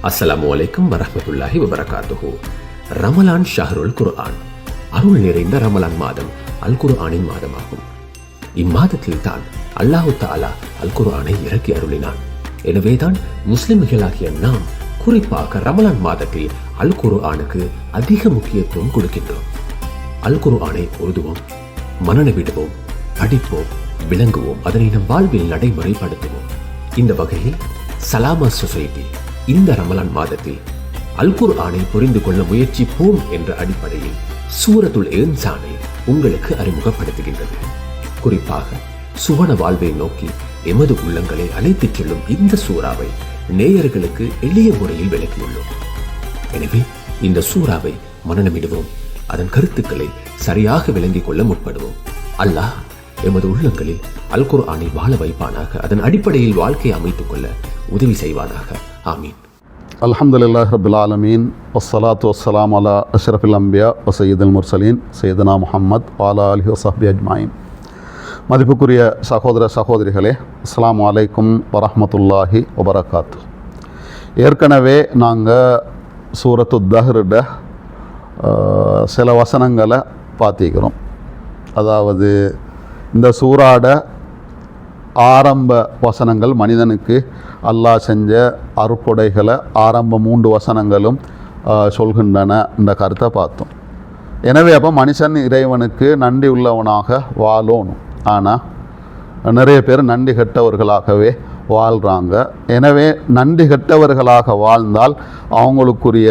அஸ்ஸலாமு அலைக்கும் வரஹ்மத்துல்லாஹி வபரகாத்துஹு. ரமலான் ஷஹ்ருல் குர்ஆன், அருள் நிறைந்த ரமலான் மாதம் அல் குர்ஆனின் மாதமாகும். இம்மாதத்தில் தான் அல்லாஹு தஆலா அல் குர்ஆனை இறக்கி அருளினான். எனவேதான் முஸ்லிம்களாகிய நாம் குறிப்பாக ரமலான் மாதத்தில் அல் குர்ஆனுக்கு அதிக முக்கியத்துவம் கொடுக்கின்றோம். அல் குர்ஆனை ஓதுவோம், மனனவிடுவோம், படிப்போம், விளங்குவோம், அதனை நம் வாழ்வில் நடைமுறைப்படுத்துவோம். இந்த வகையில் சலாமா சொசைட்டி இந்த ரமலான் மாதத்தில் அல் குர்ஆனை புரிந்து கொள்ள முயற்சிப்போம் என்ற அடிப்படையில் சூரத்துல் இன்சானை உங்களுக்கு அறிமுகப்படுத்துகின்றது. குறிப்பாக சுவன வாழ்வை நோக்கி எமது உள்ளங்களை அழைத்துச் செல்லும் இந்த சூறாவை நேயர்களுக்கு எளிய முறையில் விளக்கியுள்ளோம். எனவே இந்த சூறாவை மனனமிடுவோம், அதன் கருத்துக்களை சரியாக விளங்கிக் கொள்ள முற்படுவோம். அல்லாஹ் எமது உள்ளங்களில் அல் குர்ஆனை வாழ வைப்பானாக, அதன் அடிப்படையில் வாழ்க்கையை அமைத்துக் கொள்ள உதவி செய்வானாக. ஆமீன். அல்ஹம்துலில்லாஹி ரப்பில் ஆலமீன், வஸ்ஸலாத்து வஸ்ஸலாமு அலா அஷ்ரஃபில் அன்பியா வ ஸய்யிதுல் முர்ஸலீன் சையதுனா முஹம்மத் வ அலா ஆலிஹி வஸஹ்பிஹி அஜ்மாயின். மதிப்புக்குரிய சகோதர சகோதரிகளே, அஸ்ஸலாமு அலைக்கும் வரஹ்மத்துல்லாஹி வபரகாத்துஹு. ஏற்கனவே நாங்கள் சூரத்து தஹ்ருட சில வசனங்களை பார்த்திக்கிறோம். அதாவது இந்த சூறாட ஆரம்ப வசனங்கள் மனிதனுக்கு அல்லாஹ் செஞ்ச அருட்கொடைகளை ஆரம்ப 3 வசனங்களும் சொல்கின்றன என்ற கருத்தை பார்த்தோம். எனவே அப்போ மனுஷன் இறைவனுக்கு நன்றி உள்ளவனாக வாழணும். ஆனால் நிறைய பேர் நன்றி கெட்டவர்களாகவே வாழ்கிறாங்க. எனவே நன்றி கெட்டவர்களாக வாழ்ந்தால் அவங்களுக்குரிய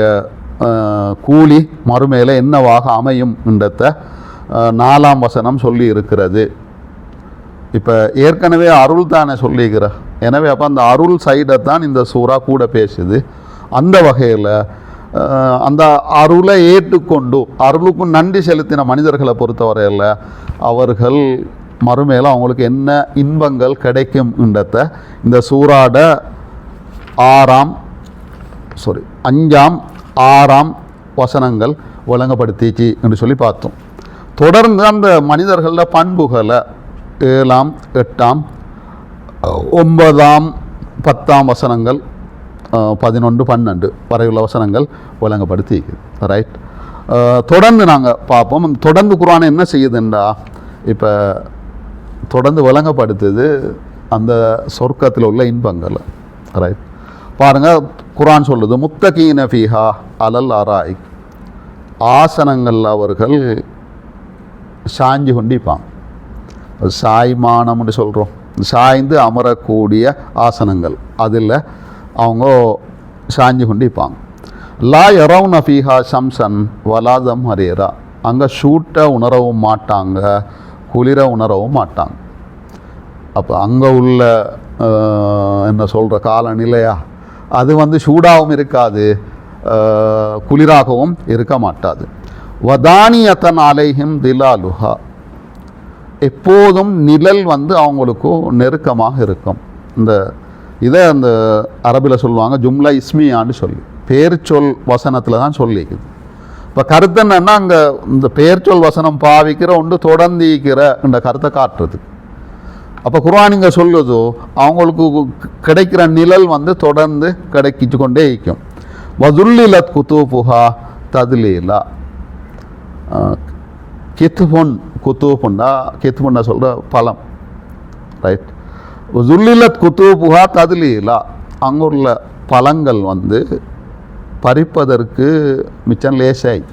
கூலி மறுமையில் என்னவாக அமையும் என்றத 4ஆம் வசனம் சொல்லி இருக்கிறது. இப்போ ஏற்கனவே அருள் தானே சொல்லிக்கிற, எனவே அப்போ அந்த அருள் சைடை தான் இந்த சூறா கூட பேசுது. அந்த வகையில் அந்த அருளை ஏற்றுக்கொண்டு அருளுக்கு நன்றி செலுத்தின மனிதர்களை பொறுத்தவரையில் அவர்கள் மறுமையில் அவங்களுக்கு என்ன இன்பங்கள் கிடைக்கும் என்றத இந்த சூறாட 5ஆம் 6ஆம் வசனங்கள் வழங்கப்படுத்திச்சு என்று சொல்லி பார்த்தோம். தொடர்ந்து அந்த மனிதர்கள பண்புகளை 7ஆம் 8ஆம் 9ஆம் 10ஆம் வசனங்கள் 11 12 வரையுள்ள வசனங்கள் வழங்கப்படுத்தி ரைட். தொடர்ந்து நாங்கள் பார்ப்போம். தொடர்ந்து குர்ஆன் என்ன செய்யுதுண்டா, இப்போ தொடர்ந்து வழங்கப்படுத்துது அந்த சொர்க்கத்தில் உள்ள இன்பங்கள். ரைட், பாருங்கள், குர்ஆன் சொல்லுது, முத்தகீன ஃபீஹா அலல் அராயிக், ஆசனங்கள் அவர்கள் சாய்ஞ்சு கொண்டிப்பாங்க. சாய்மானம்னு சொல்கிறோம், சாய்ந்து அமரக்கூடிய ஆசனங்கள், அதில் அவங்க சாய்ஞ்சு கொண்டிப்பாங்க. லா யரவுன ஃபீஹா ஷம்சன் வலாதம் ஹரீரா, அங்கே சூட்டை உணரவும் மாட்டாங்க, குளிர உணரவும் மாட்டாங்க. அப்போ அங்கே உள்ள என்ன சொல்கிற காலநிலையா அது சூடாகவும் இருக்காது, குளிராகவும் இருக்க மாட்டாது. வதானியத்தன் அலைஹிம் திலாலுஹா, எப்போதும் நிழல் அவங்களுக்கு நெருக்கமாக இருக்கும். இதை அந்த அரபில் சொல்லுவாங்க ஜும்லா இஸ்மியான்னு சொல்லி, பேர்ச்சொல் வசனத்தில் தான் சொல்லிக்குது. இப்போ கருத்து என்னன்னா, அங்கே இந்த பேர்ச்சொல் வசனம் பாவிக்கிற ஒன்று தொடர்ந்திக்கிற இந்த கருத்தை காட்டுறது. அப்போ குர்ஆன் இங்கே சொல்லுதோ அவங்களுக்கு கிடைக்கிற நிழல் தொடர்ந்து கிடைக்கிச்சு கொண்டே இருக்கும். வதுல்லிலத் குத்தூபுஹா ததுலீலா, குத்துபுண்டா சொல்கிற பழம். ரைட், ஜுல்லிலத் குத்தூபுஹா ததுலீலா, அங்குள்ள பழங்கள் பறிப்பதற்கு மிச்சம் லேசாய்.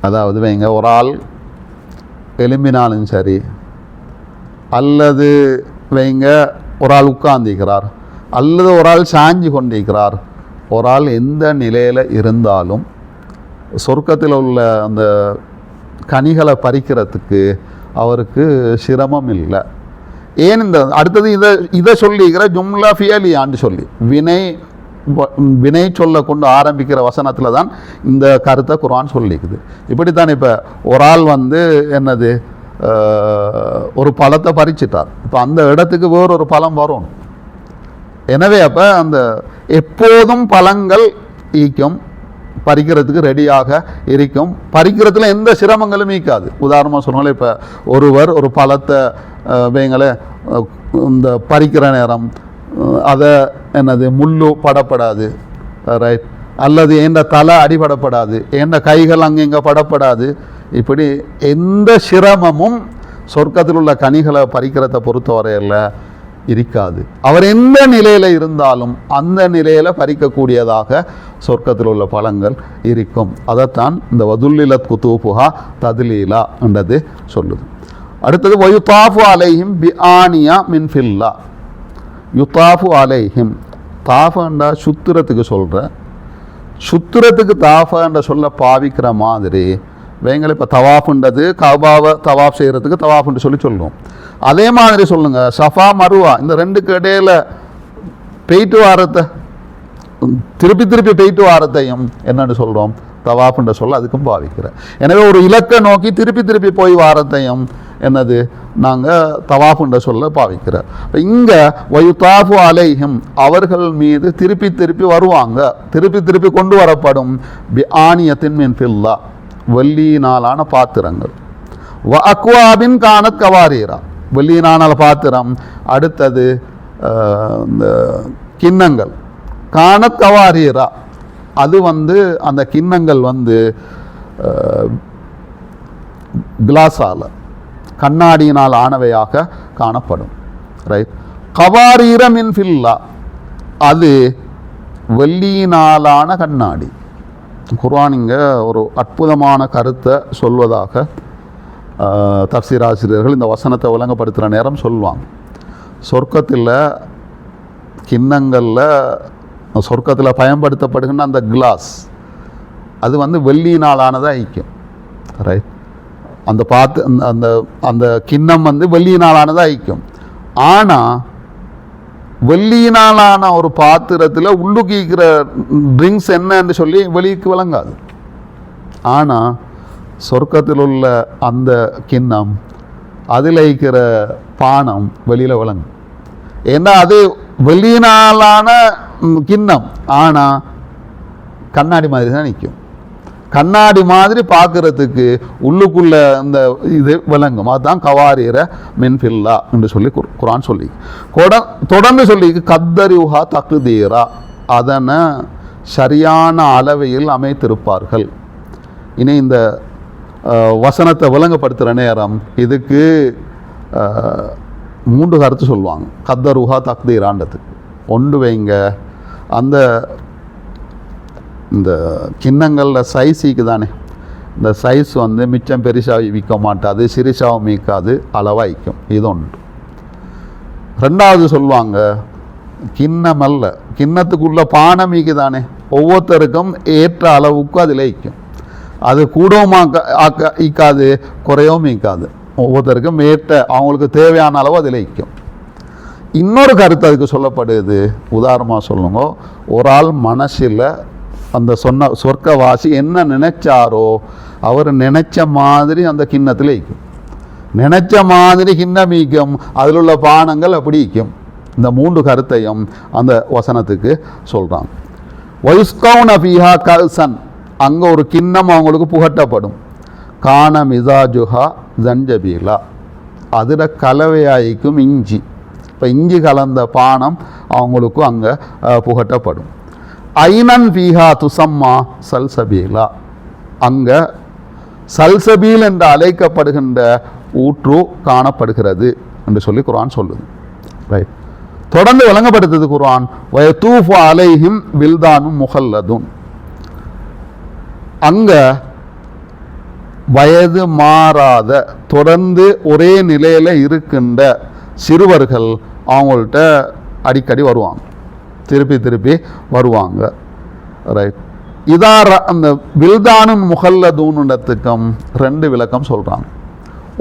அதாவது வைங்க, ஒரு ஆள் எலும்பினாலும் சரி, அல்லது வைங்க ஒரு ஆள் உட்கார்ந்திருக்கிறார், அல்லது ஒரு ஆள் சாஞ்சி கொண்டிருக்கிறார், ஒரு ஆள் எந்த நிலையில் இருந்தாலும் சொர்க்கத்தில் உள்ள அந்த கனிகளை பறிக்கிறதுக்கு அவருக்கு சிரமம் இல்லை. ஏன் இந்த அடுத்தது இதை சொல்லிக்கிற ஜும்லா ஃபியலியான்னு சொல்லி வினை சொல்ல கொண்டு ஆரம்பிக்கிற வசனத்தில் தான் இந்த கருத்தை குர்ஆன் சொல்லிக்குது. இப்படித்தான் இப்போ ஒரு ஆள் என்னது ஒரு பழத்தை பறிச்சிட்டார், இப்போ அந்த இடத்துக்கு வேறொரு பழம் வரும். எனவே அப்போ அந்த எப்போதும் பழங்கள் ஈக்கும், பறிக்கிறதுக்கு ரெடியாக இருக்கும், பறிக்கிறதுல எந்த சிரமங்களும் ஈக்காது. உதாரணமாக சொன்னாலே, இப்போ ஒருவர் ஒரு பழத்தை வைங்களே இந்த பறிக்கிற நேரம் அதை என்னது முள்ளு படப்படாது, ரைட், அல்லது எந்த தலை அடிபடப்படாது, எந்த கைகள் அங்கே இங்கே படப்படாது. இப்படி எந்த சிரமமும் சொர்க்கத்தில் உள்ள கனிகளை பறிக்கிறத பொறுத்தவரையில் இருக்காது. அவர் எந்த நிலையில் இருந்தாலும் அந்த நிலையில் பறிக்கக்கூடியதாக சொர்க்கத்தில் உள்ள பழங்கள் இருக்கும். அதைத்தான் இந்த வதுல்லிலத் குதூபுஹா ததுலீலா என்றது சொல்லுது. அடுத்தது வயுதாஃபு அலைஹிம் பி ஆனியா மின் ஃபில்லா. யுதாஃபு அலைஹிம், தாஃபண்டா சுத்திரத்துக்கு சொல்கிற, சுத்திரத்துக்கு தாஃபன்ற சொல்ல பாவிக்கிற மாதிரி வேங்களை இப்போ தவாஃபுன்றது கபாவை தவாஃப் செய்கிறதுக்கு தவாஃபுன்னு சொல்லுவோம். அதே மாதிரி சொல்லுங்கள், சஃபா மருவா இந்த ரெண்டுக்கு இடையில பெய்ட்டு வாரத்தை திருப்பி திருப்பி பெய்ட்டு வாரத்தையும் என்னென்னு சொல்கிறோம், தவாஃபுன்ற சொல்ல அதுக்கும் பாவிக்கிறேன். எனவே ஒரு இலக்கை நோக்கி திருப்பி திருப்பி போய் வாரத்தையும் என்னது நாங்கள் தவாஃபுன்ற சொல்ல பாவிக்கிறோம். இங்கே வயுதாஃபு அலைஹிம் அவர்கள் மீது திருப்பி திருப்பி வருவாங்க, திருப்பி திருப்பி கொண்டு வரப்படும் பி ஆனியத்தின் மின் ஃபில்லா வெள்ளியினாலான பாத்திரங்கள், வ அக்வாபின் கானத் கவாரீரா வெள்ளியினால பாத்திரம். அடுத்தது இந்த கிண்ணங்கள் கானத் கவாரீரா, அது அந்த கிண்ணங்கள் கிளாஸால் கண்ணாடியினால் ஆனவையாக காணப்படும், ரைட். கவாரீர மின் ஃபில்லா, அது வெள்ளியினாலான கண்ணாடி. குர்ஆன் இங்கே ஒரு அற்புதமான கருத்தை சொல்வதாக தஃசீர் ஆசிரியர்கள் இந்த வசனத்தை விளங்கப்படுத்துகிற நேரம் சொல்லுவாங்க. சொர்க்கத்தில் கிண்ணங்களில் சொர்க்கத்தில் பயன்படுத்தப்படுகின்ற அந்த கிளாஸ் அது வெள்ளியினாலானதாக ஐக்கியம், ரைட். அந்த அந்த அந்த கிண்ணம் வெள்ளியினாலானதாக ஐக்கியம். ஆனால் வெள்ளியினாலான ஒரு பாத்திரத்தில் உள்ளுக்கு இருக்கிற ட்ரிங்க்ஸ் என்னன்னு சொல்லி வெளிக்கு விளங்காது. ஆனால் சொர்க்கத்தில் உள்ள அந்த கிண்ணம் அதில் இருக்கிற பானம் வெளியில் விளங்கும். ஏன்னா அது வெள்ளியினாலான கிண்ணம், ஆனால் கண்ணாடி மாதிரி தான் நிற்கும். கண்ணாடி மாதிரி பார்க்குறதுக்கு உள்ளுக்குள்ள அந்த இது விளங்கும். அதுதான் கவாரீர மின்ஃபில்லா என்று சொல்லி குர்ஆன் சொல்லி தொடர்ந்து சொல்லி கத்தரிஹா தக்தீரா, அதனை சரியான அளவையில் அமைத்திருப்பார்கள். இனி இந்த வசனத்தை விளங்கப்படுத்துகிற நேரம் இதுக்கு 3 கருத்து சொல்லுவாங்க. கத்தருஹா தக்தீரான்றதுக்கு ஒன்று வைங்க, அந்த இந்த கிண்ணங்களில் சைஸுக்கு தானே, இந்த சைஸ் மிச்சம் பெருசாக விற்க மாட்டாது, சிறுசாகவும் மீக்காது, அளவாக விற்கும். இது ஒன்று. ரெண்டாவது சொல்லுவாங்க கிண்ணம் அல்ல, கிண்ணத்துக்குள்ள பானம் மீக்கு தானே, ஒவ்வொருத்தருக்கும் ஏற்ற அளவுக்கு அதில் விற்கும். அது கூடவும் ஈக்காது, குறையவும் ஈக்காது, ஒவ்வொருத்தருக்கும் ஏற்ற அவங்களுக்கு தேவையான அளவு அதில் விற்கும். இன்னொரு கருத்து அதுக்கு சொல்லப்படுது. உதாரணமாக சொல்லுங்க, ஒரு ஆள் மனசில் அந்த சொர்க்கவாசி என்ன நினைச்சாரோ அவர் நினைச்ச மாதிரி அந்த கிண்ணத்தில் வைக்கும், நினைச்ச மாதிரி கிண்ணம் ஈக்கும், அதில் உள்ள பானங்கள் அப்படி ஈக்கும். இந்த 3 கருத்தையும் அந்த வசனத்துக்கு சொல்கிறாங்க. வயுஸ்கவுன ஃபீஹா கல்சன், அங்கே ஒரு கிண்ணம் அவங்களுக்கு புகட்டப்படும். கான மிசாஜுஹா ஜன்ஜபீலா, அதில் கலவையாய்க்கும் இஞ்சி. இப்போ இஞ்சி கலந்த பானம் அவங்களுக்கும் அங்கே புகட்டப்படும். ஐனன் ஃபீஹா துசம்மா சல்சபீலா, அங்கே சல்சபீல் என்று அழைக்கப்படுகின்ற ஊற்று காணப்படுகிறது என்று சொல்லி குர்ஆன் சொல்லுது, ரைட். தொடர்ந்து விளங்கப்படுத்துது குர்ஆன், வயதூஃபு அலைஹிம் வில்தானும் முஹல்லதுன், அங்கே வயது மாறாத தொடர்ந்து ஒரே நிலையில் இருக்கின்ற சிறுவர்கள் அவங்கள்ட்ட அடிக்கடி வருவாங்க, திருப்பி திருப்பி வருவாங்க, ரைட். இதான் அந்த வில்தானும் முஹல்லதூனுன்றதுக்கும் 2 விளக்கம் சொல்கிறாங்க.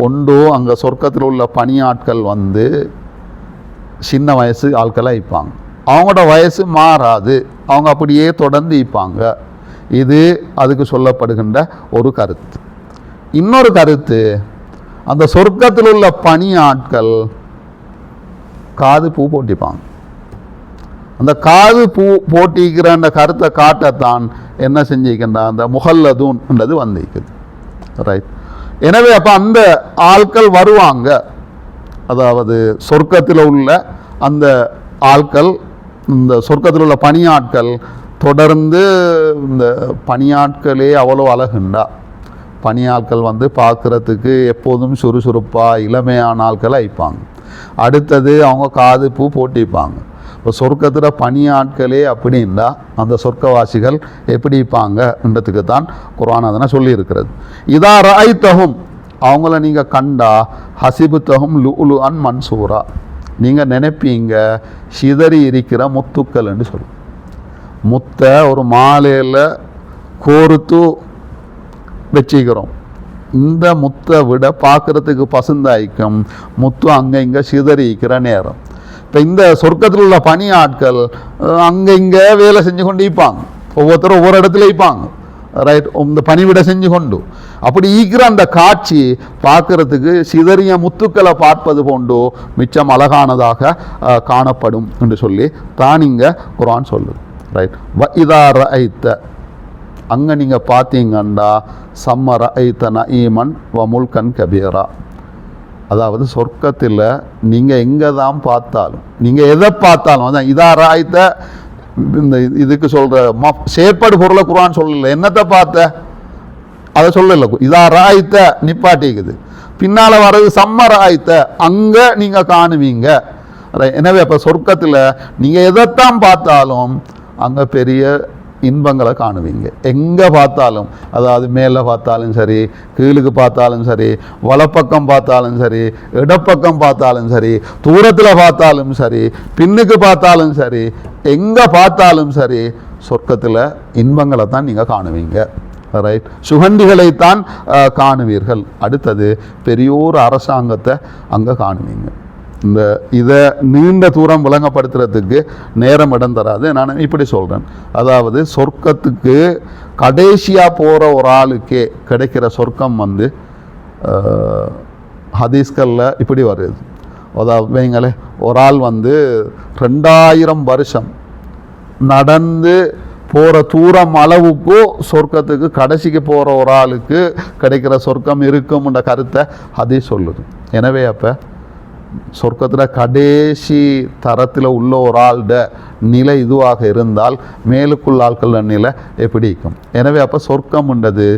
ஒன்று, அங்கே சொர்க்கத்தில் உள்ள பணியாட்கள் சின்ன வயசு ஆட்களாக இருப்பாங்க, அவங்களோட வயசு மாறாது, அவங்க அப்படியே தொடர்ந்து இருப்பாங்க. இது அதுக்கு சொல்லப்படுகின்ற ஒரு கருத்து. இன்னொரு கருத்து, அந்த சொர்க்கத்தில் உள்ள பணியாட்கள் காது பூ போட்டிப்பாங்க. அந்த காது பூ போட்டிக்கிற அந்த கருத்தை காட்டத்தான் என்ன செஞ்சிக்கின்ற அந்த முஹல்லதூன்ன்றது வந்திருக்குது, ரைட். எனவே அப்போ அந்த ஆட்கள் வருவாங்க, அதாவது சொர்க்கத்தில் உள்ள அந்த ஆட்கள், இந்த சொர்க்கத்தில் உள்ள பணியாட்கள் தொடர்ந்து இந்த பணியாட்களே அவ்வளோ அழகுண்டா. பணியாட்கள் வந்து பார்க்குறதுக்கு எப்போதும் சுறுசுறுப்பாக இளமையான ஆட்களை ஐப்பாங்க. அடுத்தது அவங்க காது பூ போட்டிப்பாங்க. இப்போ சொர்க்கத்தில் பணியாட்களே அப்படின்னா அந்த சொர்க்கவாசிகள் எப்படி இருப்பாங்கன்றதுக்கு தான் குர்ஆன் அதனை சொல்லியிருக்கிறது. இதா ரஐத்தஹும், அவங்கள நீங்கள் கண்டா, ஹசிபுத்தஹும் லுஉலு அன் மன்சூரா, நீங்கள் நினைப்பீங்க சிதறி இருக்கிற முத்துக்கள் என்று சொல்லும். முத்தை ஒரு மாலையில் கோர்த்து வச்சுக்கிறோம். இந்த முத்தை விட பார்க்குறதுக்கு பசுந்தாய்க்கும் முத்து அங்கே இங்கே சிதறிக்கிற நேரம். இப்போ இந்த சொர்க்கத்தில் உள்ள பணி ஆட்கள் அங்கே இங்கே வேலை செஞ்சு கொண்டு இருப்பாங்க. ஒவ்வொருத்தரும் ஒவ்வொரு இடத்துல இருப்பாங்க. ரைட், இந்த பணிவிட செஞ்சு கொண்டு அப்படி ஈக்கிற அந்த காட்சி பார்க்கறதுக்கு சிதறிய முத்துக்களை பார்ப்பது போன்று மிச்சம் அழகானதாக காணப்படும் என்று சொல்லி தான் இங்கே குர்ஆன் சொல்லுது. ரைட், வ இதா ரஐத்த, அங்கே நீங்கள் பார்த்தீங்கண்டா சம்ம ரஐத்த நஈமன் வ முல்கன் கபீரா, அதாவது சொர்க்கத்தில் நீங்கள் எங்கே தான் பார்த்தாலும், நீங்கள் எதை பார்த்தாலும், அதான் இதா ரஐத்த, இந்த இதுக்கு சொல்கிற செயற்பாடு பொருளை குர்ஆன் சொல்லலை. என்னத்தை பார்த்த அதை சொல்லலை. இதா ரஐத்த நிப்பாட்டிக்குது, பின்னால் வர்றது சம்ம ரஐத்த, அங்கே நீங்கள் காணுவீங்க. எனவே அப்போ சொர்க்கத்தில் நீங்கள் எதைத்தான் பார்த்தாலும் அங்கே பெரிய இன்பங்களை காணுவீங்க. எங்கே பார்த்தாலும், அதாவது மேலே பார்த்தாலும் சரி, கீழுக்கு பார்த்தாலும் சரி, வலப்பக்கம் பார்த்தாலும் சரி, இடப்பக்கம் பார்த்தாலும் சரி, தூரத்தில் பார்த்தாலும் சரி, பின்னுக்கு பார்த்தாலும் சரி, எங்கே பார்த்தாலும் சரி, சொர்க்கத்தில் இன்பங்களை தான் நீங்கள் காணுவீங்க. ரைட், சுகண்டிகளைத்தான் காணுவீர்கள். அடுத்தது பெரியோர் அரசாங்கத்தை அங்கே காணுவீங்க. இதை நீண்ட தூரம் விளங்கப்படுத்துறதுக்கு நேரம் இடம் தராது. நான் இப்படி சொல்கிறேன், அதாவது சொர்க்கத்துக்கு கடைசியாக போகிற ஒரு ஆளுக்கே கிடைக்கிற சொர்க்கம் வந்து ஹதீஸ்களில் இப்படி வருது. அதாவது வைங்களே, ஒரு ஆள் வந்து 2000 வருஷம் நடந்து போகிற தூரம் அளவுக்கு சொர்க்கத்துக்கு கடைசிக்கு போகிற ஒரு ஆளுக்கு கிடைக்கிற சொர்க்கம் இருக்கும்ன்ற கருத்தை ஹதீஸ் சொல்லுது. எனவே அப்போ சொர்க்கத்தில் கடைசி தரத்தில் உள்ள ஒரு ஆள்ட நிலை இதுவாக இருந்தால் மேலுக்குள்ள ஆட்கள் நிலை எப்படி இருக்கும்? எனவே அப்போ சொர்க்கம்ன்றது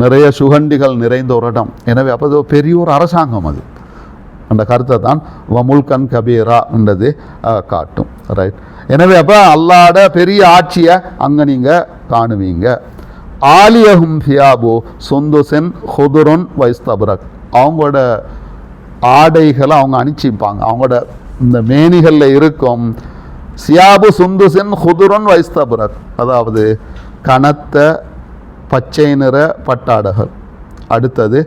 நிறைய சுகண்டிகள் நிறைந்த ஒரு இடம். எனவே அப்போ அது பெரிய ஒரு அரசாங்கம். அது அந்த கருத்தை தான் வமுல்கன் கபீரான்றது காட்டும். ரைட், எனவே அப்போ அல்லாட பெரிய ஆட்சியை அங்கே நீங்கள் காணுவீங்க. ஆலியஹும் ஃபியாபு சுந்துசின் ஹுதுருன் வைஸ்தபரக், அவங்களோட ஆடைகளை அவங்க அணிச்சிப்பாங்க. அவங்களோட இந்த மேனிகளில் இருக்கும் சியாபு சுந்துசின் ஹுதுருன் வைஸ்தபரக், அதாவது கனத்த பச்சை நிற பட்டாடைகள். அடுத்தது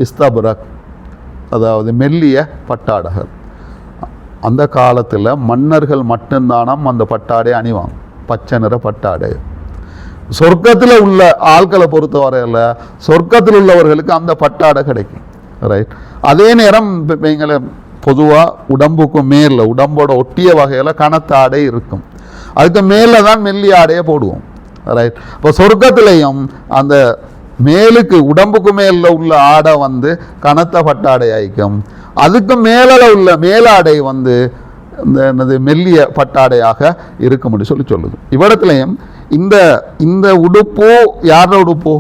இஸ்தபரக், அதாவது மெல்லிய பட்டாடைகள். அந்த காலத்தில் மன்னர்கள் மட்டும்தானம் அந்த பட்டாடை அணிவாங்க, பச்சை நிற பட்டாடை. சொர்க்கத்தில் உள்ள ஆட்களை பொறுத்தவரையில் சொர்க்கத்தில் உள்ளவர்களுக்கு அந்த பட்டாடை கிடைக்கும். ரைட், அதே நேரம் எங்களை பொதுவாக உடம்புக்கு மேலே, உடம்போட ஒட்டிய வகையில் கனத்த ஆடை இருக்கும். அதுக்கு மேலே தான் மெல்லிய ஆடையை போடுவோம். ரைட், இப்போ சொர்க்கத்திலையும் அந்த மேலுக்கு உடம்புக்கு மேலே உள்ள ஆடை வந்து கனத்த பட்டாடை ஆயிக்கும். அதுக்கு மேலே உள்ள மேலாடை வந்து இந்த என்னது மெல்லிய பட்டாடையாக இருக்கும் சொல்லி சொல்லுது. இவ்விடத்துலையும் இந்த உடுப்போ யாரோட உடுப்போ?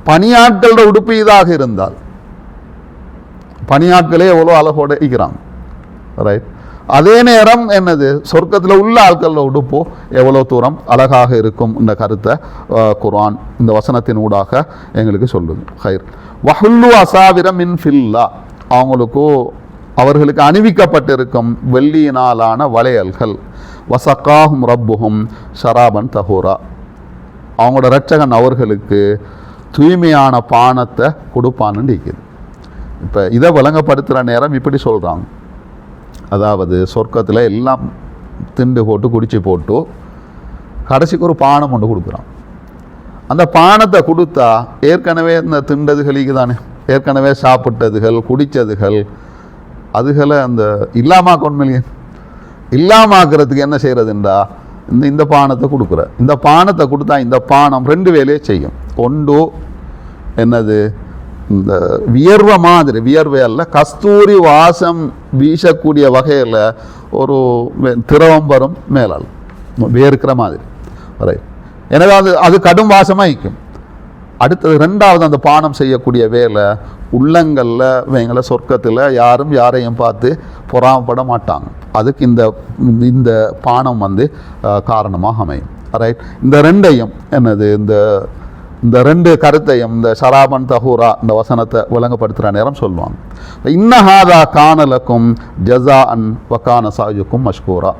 பணியாட்களோட உடுப்பு இதாக இருந்தால், பணியாட்களே எவ்வளோ அழகோடு இருக்கிறாங்க. ரைட், அதே நேரம் என்னது சொர்க்கத்தில் உள்ள ஆட்களோட உடுப்போ எவ்வளோ தூரம் அழகாக இருக்கும் என்ற கருத்தை குர்ஆன் இந்த வசனத்தின் ஊடாக எங்களுக்கு சொல்லுது. ஹைர், வஹுல்லு அசாவிர மின் ஃபில்லா, அவர்களுக்கு அணிவிக்கப்பட்டிருக்கும் வெள்ளியினாலான வளையல்கள். வசக்காஹும் ரப்புஹும் ஷராபன் தஹூரா, அவங்களோட இரட்சகன் அவர்களுக்கு தூய்மையான பானத்தை கொடுப்பான்னு இருக்குது. இப்போ இதை விளங்கப்படுத்துகிற நேரம் இப்படி சொல்கிறாங்க, அதாவது சொர்க்கத்தில் எல்லாம் திண்டு போட்டு குடிச்சு போட்டு கடைசிக்கு ஒரு பானம் ஒன்று கொடுக்குறான். அந்த பானத்தை கொடுத்தா ஏற்கனவே இந்த திண்டதுகளுக்கு தானே, ஏற்கனவே சாப்பிட்டதுகள் குடித்ததுகள் அதுகளை அந்த இல்லாமல் இல்லாமாக்குறதுக்கு என்ன செய்கிறதுண்டா இந்த பானத்தை கொடுக்குற. இந்த பானத்தை கொடுத்தா இந்த பானம் 2 வேலையை செய்யும். ஒன்று என்னது, இந்த வியர்வை மாதிரி, வியர்வை அல்ல, கஸ்தூரி வாசம் வீசக்கூடிய வகையில் ஒரு திரவம் வரும் மேலால் வேர்க்கிற மாதிரி ரைட். எனவே அது கடும் வாசமாக இருக்கும். அடுத்தது ரெண்டாவது அந்த பானம் செய்யக்கூடிய வேலை உள்ளங்களில் இவங்களை சொர்க்கத்தில் யாரும் யாரையும் பார்த்து பொறாமப்பட மாட்டாங்க. அதுக்கு இந்த பானம் காரணமாக அமையும் ரைட். இந்த ரெண்டையும் என்னது இந்த ரெண்டு கருத்தையும் இந்த ஷராபன் தஹூரா இந்த வசனத்தை விளங்கப்படுத்துகிற நேரம் சொல்லுவாங்க. இன்னஹாதா கானலக்கும் ஜஸா அன் வக்கான சாயுக்கும் மஷ்கூரா,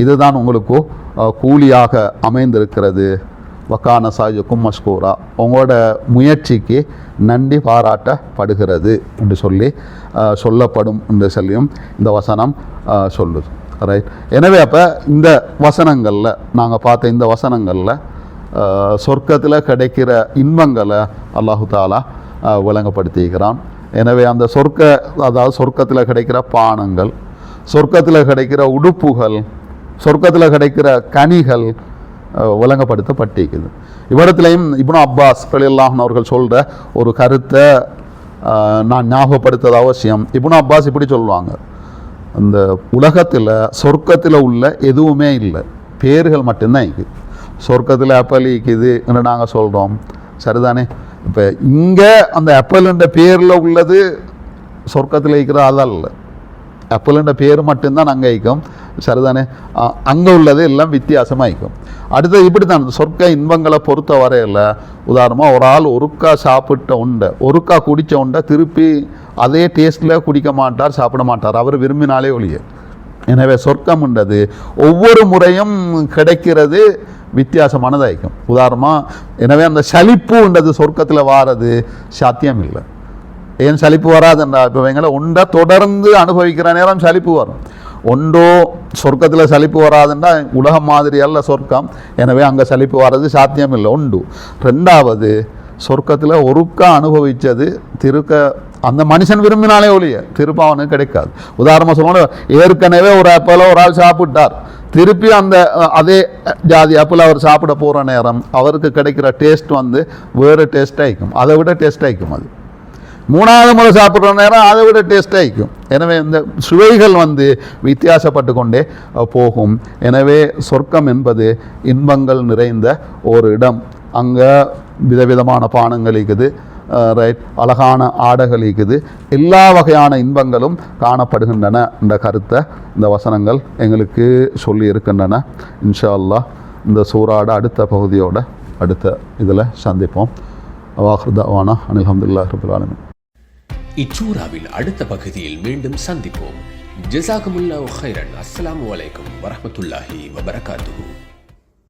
இதுதான் உங்களுக்கு கூலியாக அமைந்திருக்கிறது. வக்கான சாயுக்கும் மஷ்கூரா, உங்களோட முயற்சிக்கு நன்றி பாராட்டப்படுகிறது என்று சொல்லப்படும் என்று சொல்லியும் இந்த வசனம் சொல்லுது ரைட். எனவே அப்போ இந்த வசனங்களில் நாங்கள் பார்த்த இந்த வசனங்களில் சொர்க்கத்தில் கிடைக்கிற இன்பங்களை அல்லாஹு தாலா விளங்கப்படுத்திக்கிறான். எனவே அந்த அதாவது சொர்க்கத்தில் கிடைக்கிற பானங்கள், சொர்க்கத்தில் கிடைக்கிற உடுப்புகள், சொர்க்கத்தில் கிடைக்கிற கனிகள் விளங்கப்படுத்தப்பட்டிருக்குது. இவ்விடத்துலையும் இப்னு அப்பாஸ் ரலியல்லாஹு அவர்கள் சொல்கிற ஒரு கருத்தை நான் ஞாபகப்படுத்துவது அவசியம். இப்னு அப்பாஸ் இப்படி சொல்லுவாங்க, அந்த உலகத்தில் சொர்க்கத்தில் உள்ள எதுவுமே இல்லை, பேர்கள் மட்டும்தான் இருக்குது. சொர்க்கத்தில் ஆப்பிள் இருக்குது என்று நாங்கள் சொல்கிறோம், சரிதானே? இப்போ இங்கே அந்த ஆப்பிள்ன்ற பேரில் உள்ளது சொர்க்கத்தில் இருக்கிற அதல்ல, ஆப்பிள்ன்ற பேர் மட்டும்தான் அங்கே இருக்கும், சரிதானே? அங்கே உள்ளது எல்லாம் வித்தியாசமாக இருக்கும். அடுத்தது இப்படி தான் சொர்க்க இன்பங்களை பொறுத்த வரையில் உதாரணமாக ஒரு ஆள் ஒருக்கா சாப்பிட்ட உண்டை, ஒருக்கா குடித்த உண்டை திருப்பி அதே டேஸ்ட்டில் குடிக்க மாட்டார், சாப்பிட மாட்டார், அவர் விரும்பினாலே ஒழிய. எனவே சொர்க்கம்ன்றது ஒவ்வொரு முறையும் கிடைக்கிறது வித்தியாசமானதாக இருக்கும். உதாரணமாக எனவே அந்த சலிப்புன்றது சொர்க்கத்தில் வாரது சாத்தியம் இல்லை. ஏன் சலிப்பு வராதுன்றா, இப்போ எங்களை ஒன்றை தொடர்ந்து அனுபவிக்கிற நேரம் சலிப்பு வரும். ஒன்றோ சொர்க்கத்தில் சலிப்பு வராதுன்றா உலகம் மாதிரி அல்ல சொர்க்கம், எனவே அங்கே சலிப்பு வர்றது சாத்தியம் இல்லை ஒன்று. ரெண்டாவது, சொர்க்கத்தில் ஒருக்கா அனுபவித்தது அந்த மனுஷன் விரும்பினாலே ஒழிய திருப்ப அவனுக்கு கிடைக்காது. உதாரணமாக சொல்லணும், ஏற்கனவே ஒரு ஆப்பிளை ஒரு ஆள் சாப்பிட்டார், திருப்பி அதே ஜாதி ஆப்பிள் அவர் சாப்பிட போகிற நேரம் அவருக்கு கிடைக்கிற டேஸ்ட் வேறு டேஸ்ட்டாக இருக்கும், அதை விட டேஸ்ட்டாக இருக்கும். அது மூணாவது முறை சாப்பிட்ற நேரம் அதை விட டேஸ்ட்டாக இருக்கும். எனவே இந்த சுவைகள் வித்தியாசப்பட்டு கொண்டே போகும். எனவே சொர்க்கம் என்பது இன்பங்கள் நிறைந்த ஒரு இடம். அங்கே விதவிதமான பானங்கள் இருக்குது ரைட், அழகான ஆடைகள் இருக்குது, எல்லா வகையான இன்பங்களும் காணப்படுகின்றன என்ற கருத்தை இந்த வசனங்கள் எங்களுக்கு சொல்லி இருக்கின்றன. இன்ஷா அல்லாஹ் இந்த சூறாட அடுத்த பகுதியோட அடுத்த இதில் சந்திப்போம். வாஹிர் தஅவானா அனில் ஹம்துலில்லாஹி ரப்பில் ஆலமீன். இச்சூறாவில் அடுத்த பகுதியில் மீண்டும் சந்திப்போம். ஜஸாகுமுல்லாஹு கைரன். அஸ்ஸலாமு அலைக்கும் வரஹ்மத்துல்லாஹி வபரகாத்துஹு.